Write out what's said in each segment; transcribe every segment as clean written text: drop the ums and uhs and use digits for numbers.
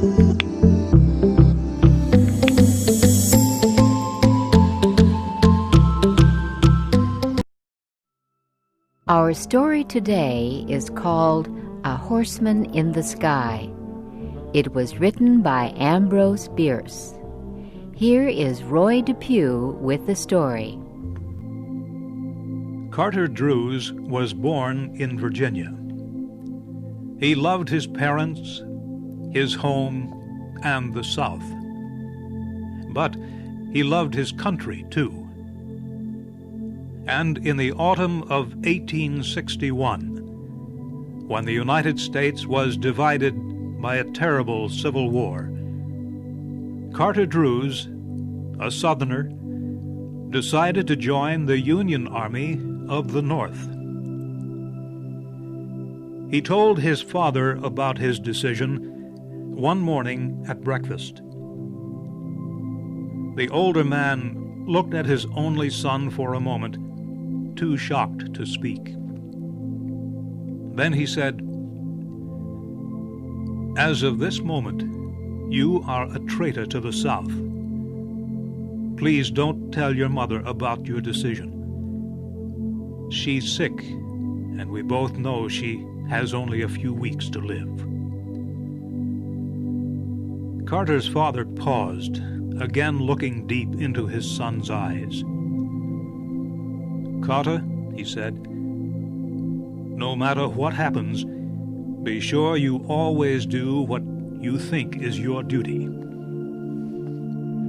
Our story today is called A Horseman in the Sky. It was written by Ambrose Bierce. Here is Roy Depew with the story. Carter Drews was born in Virginia. He loved his parents, his home, and the South. But he loved his country, too. And in the autumn of 1861, when the United States was divided by a terrible civil war, Carter Drews, a Southerner, decided to join the Union Army of the North. He told his father about his decision one morning at breakfast. The older man looked at his only son for a moment, too shocked to speak. Then he said, "As of this moment, you are a traitor to the South. Please don't tell your mother about your decision. She's sick, and we both know she has only a few weeks to live." Carter's father paused, again looking deep into his son's eyes. "Carter," he said, "no matter what happens, be sure you always do what you think is your duty."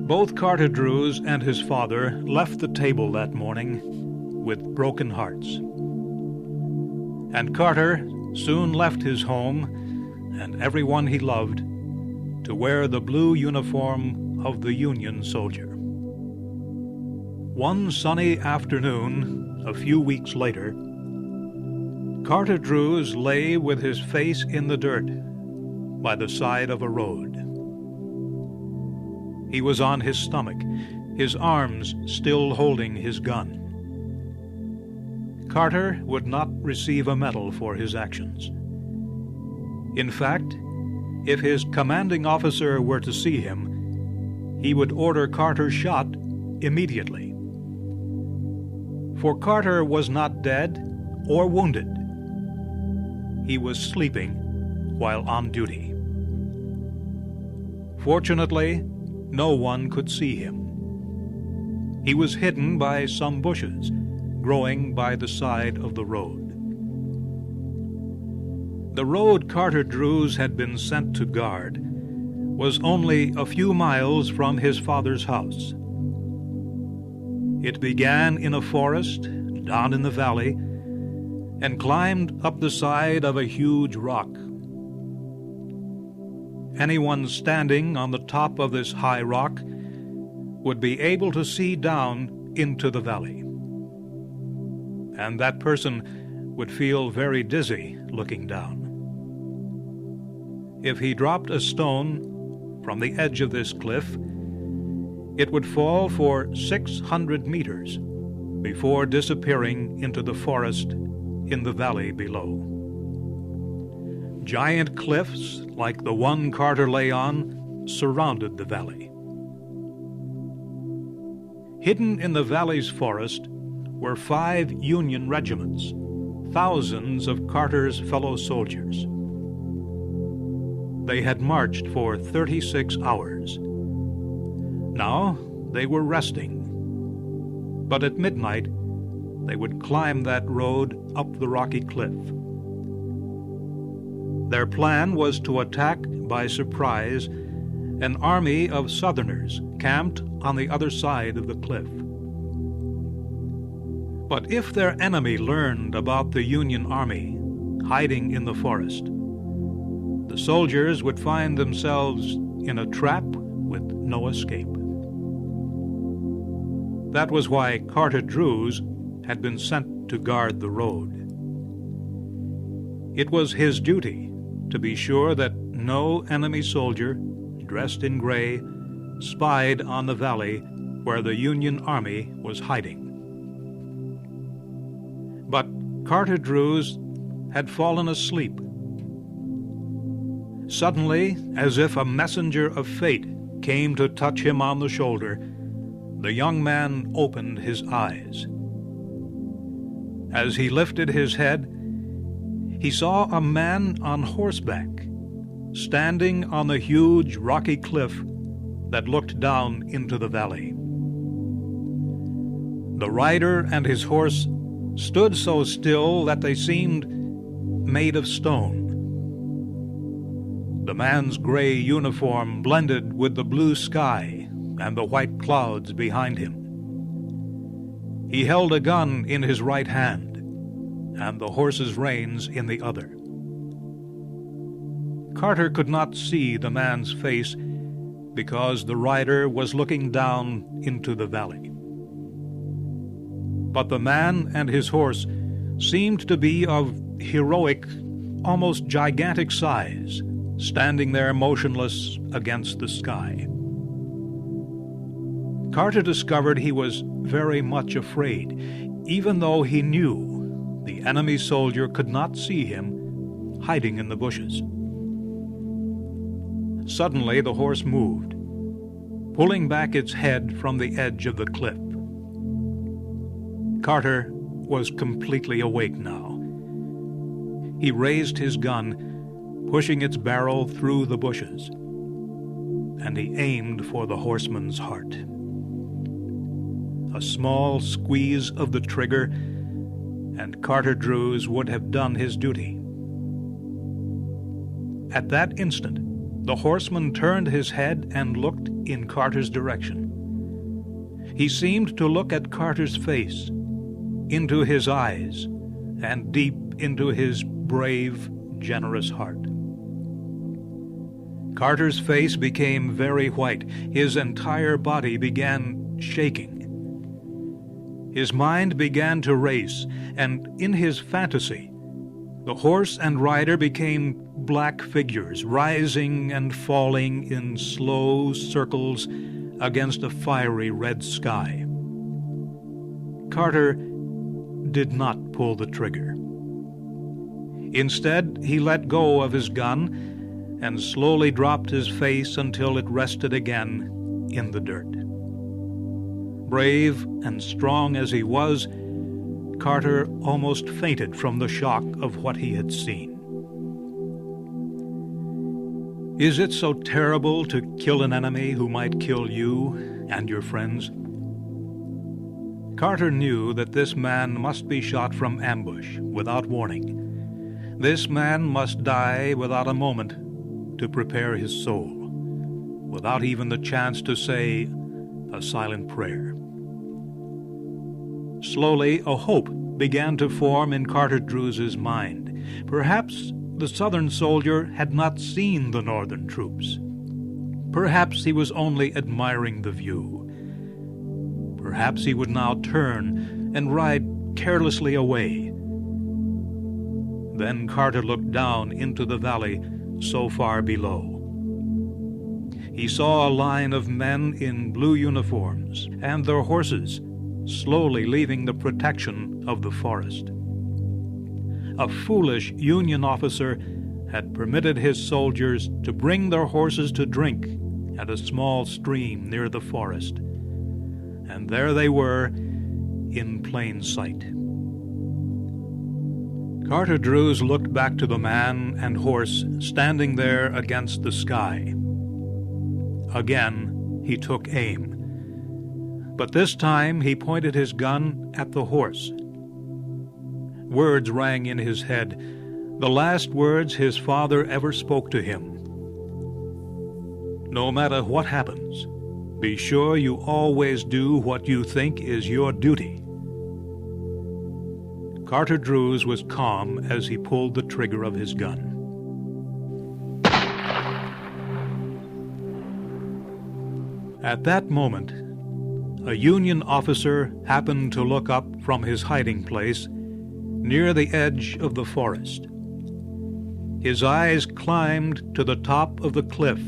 Both Carter Drews and his father left the table that morning with broken hearts. And Carter soon left his home and everyone he loved to wear the blue uniform of the Union soldier. One sunny afternoon, a few weeks later, Carter Drews lay with his face in the dirt by the side of a road. He was on his stomach, his arms still holding his gun. Carter would not receive a medal for his actions. In fact, if his commanding officer were to see him, he would order Carter shot immediately. For Carter was not dead or wounded. He was sleeping while on duty. Fortunately, no one could see him. He was hidden by some bushes growing by the side of the road. The road Carter Drews had been sent to guard was only a few miles from his father's house. It began in a forest down in the valley and climbed up the side of a huge rock. Anyone standing on the top of this high rock would be able to see down into the valley. And that person would feel very dizzy looking down. If he dropped a stone from the edge of this cliff, it would fall for 600 meters before disappearing into the forest in the valley below. Giant cliffs, like the one Carter lay on, surrounded the valley. Hidden in the valley's forest were 5 Union regiments, thousands of Carter's fellow soldiers. They had marched for 36 hours. Now they were resting, but at midnight they would climb that road up the rocky cliff. Their plan was to attack by surprise an army of Southerners camped on the other side of the cliff. But if their enemy learned about the Union Army hiding in the forest, the soldiers would find themselves in a trap with no escape. That was why Carter Drews had been sent to guard the road. It was his duty to be sure that no enemy soldier, dressed in gray, spied on the valley where the Union Army was hiding. But Carter Drews had fallen asleep. Suddenly, as if a messenger of fate came to touch him on the shoulder, the young man opened his eyes. As he lifted his head, he saw a man on horseback, standing on the huge rocky cliff that looked down into the valley. The rider and his horse stood so still that they seemed made of stone. The man's gray uniform blended with the blue sky and the white clouds behind him. He held a gun in his right hand and the horse's reins in the other. Carter could not see the man's face because the rider was looking down into the valley. But the man and his horse seemed to be of heroic, almost gigantic size, standing there motionless against the sky. Carter discovered he was very much afraid, even though he knew the enemy soldier could not see him hiding in the bushes. Suddenly the horse moved, pulling back its head from the edge of the cliff. Carter was completely awake now. He raised his gun, pushing its barrel through the bushes, and he aimed for the horseman's heart. A small squeeze of the trigger, and Carter Drews would have done his duty. At that instant, the horseman turned his head and looked in Carter's direction. He seemed to look at Carter's face, into his eyes, and deep into his brave, generous heart. Carter's face became very white. His entire body began shaking. His mind began to race, and in his fantasy, the horse and rider became black figures, rising and falling in slow circles against a fiery red sky. Carter did not pull the trigger. Instead, he let go of his gun and slowly dropped his face until it rested again in the dirt. Brave and strong as he was, Carter almost fainted from the shock of what he had seen. Is it so terrible to kill an enemy who might kill you and your friends? Carter knew that this man must be shot from ambush without warning. This man must die without a moment to prepare his soul, without even the chance to say a silent prayer. Slowly, a hope began to form in Carter Drews's mind. Perhaps the Southern soldier had not seen the Northern troops. Perhaps he was only admiring the view. Perhaps he would now turn and ride carelessly away. Then Carter looked down into the valley so far below. He saw a line of men in blue uniforms and their horses slowly leaving the protection of the forest. A foolish Union officer had permitted his soldiers to bring their horses to drink at a small stream near the forest, and there they were in plain sight. Carter Drews looked back to the man and horse standing there against the sky. Again, he took aim. But this time he pointed his gun at the horse. Words rang in his head, the last words his father ever spoke to him. No matter what happens, be sure you always do what you think is your duty. Carter Drews was calm as he pulled the trigger of his gun. At that moment, a Union officer happened to look up from his hiding place near the edge of the forest. His eyes climbed to the top of the cliff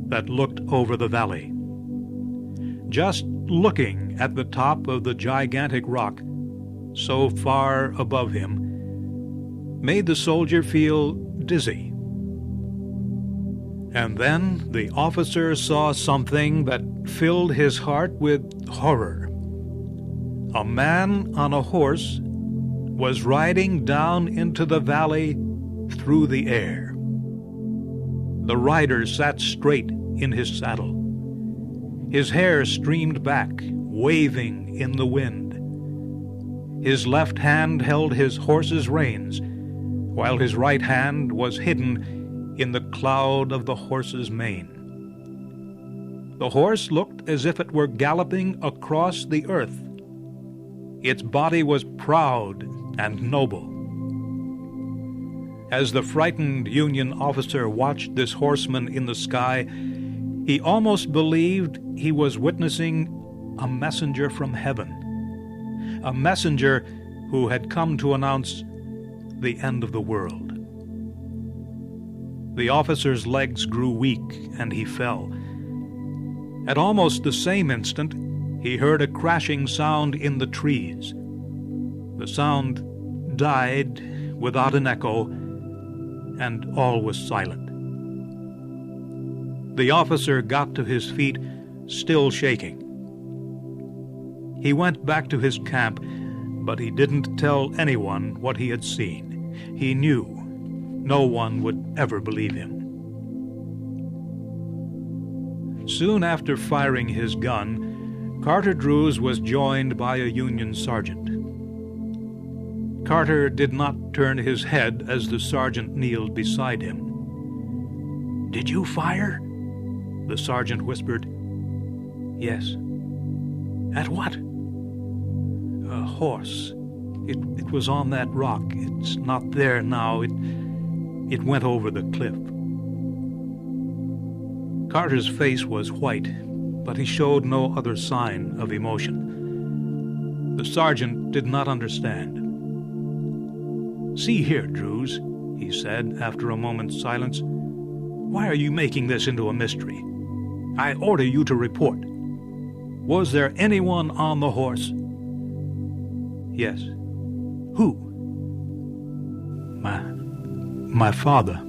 that looked over the valley. Just looking at the top of the gigantic rock so far above him made the soldier feel dizzy. And then the officer saw something that filled his heart with horror. A man on a horse was riding down into the valley through the air. The rider sat straight in his saddle. His hair streamed back, waving in the wind. His left hand held his horse's reins, while his right hand was hidden in the cloud of the horse's mane. The horse looked as if it were galloping across the earth. Its body was proud and noble. As the frightened Union officer watched this horseman in the sky, he almost believed he was witnessing a messenger from heaven, a messenger who had come to announce the end of the world. The officer's legs grew weak and he fell. At almost the same instant, he heard a crashing sound in the trees. The sound died without an echo, and all was silent. The officer got to his feet, still shaking. He went back to his camp, but he didn't tell anyone what he had seen. He knew no one would ever believe him. Soon after firing his gun, Carter Drews was joined by a Union sergeant. Carter did not turn his head as the sergeant kneeled beside him. "Did you fire?" the sergeant whispered. "Yes." "At what?" "A horse. It was on that rock. It's not there now. It went over the cliff." Carter's face was white, but he showed no other sign of emotion. The sergeant did not understand. "See here, Drews," he said after a moment's silence. "Why are you making this into a mystery? I order you to report. Was there anyone on the horse?" "Yes." "Who?" My father."